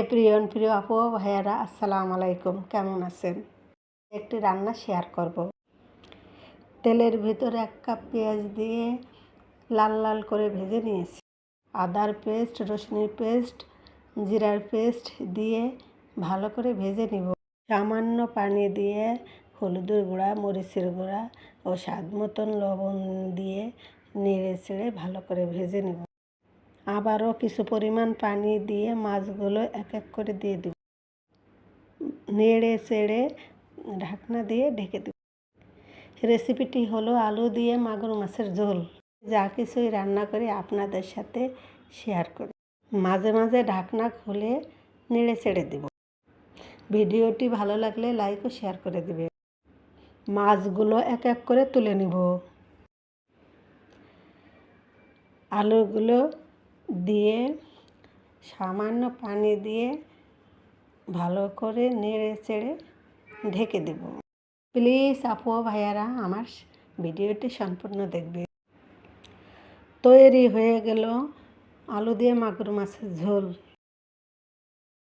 প্রিয় আপু ভাইয়ারা, আসসালামু আলাইকুম। কেমন আছেন? একটি রান্না শেয়ার করব। তেলের ভিতরে 1 কাপ পেঁয়াজ দিয়ে লাল লাল করে ভেজে নিয়েছি। আদার পেস্ট, রসুনের পেস্ট, জিরার পেস্ট দিয়ে ভালো করে ভেজে নিব। সামান্য পানি দিয়ে হলুদের গুঁড়া, মরিচের গুঁড়া ও স্বাদ মতন লবণ দিয়ে নেড়ে চেড়ে ভালো করে ভেজে নেব। আবারও কিছু পরিমাণ পানি দিয়ে মাছগুলো এক এক করে দিয়ে দেব। নেড়ে চেড়ে ঢাকনা দিয়ে ঢেকে দেব। রেসিপিটি হলো আলু দিয়ে মাগুর মাছের ঝোল। যা কিছুই রান্না করি আপনাদের সাথে শেয়ার করি। মাঝে মাঝে ঢাকনা খুলে নেড়ে চেড়ে দেব। ভিডিওটি ভালো লাগলে লাইক ও শেয়ার করে দেবে। মাছগুলো এক এক করে তুলে নেব। আলুগুলো দিয়ে সামান্য পানি দিয়ে ভালো করে নেড়ে চেড়ে ঢেকে দেব। প্লিজ আপু ভাইয়ারা আমার ভিডিওটি সম্পূর্ণ দেখবে। তৈরি হয়ে গেল আলু দিয়ে মাগুর মাছের ঝোল।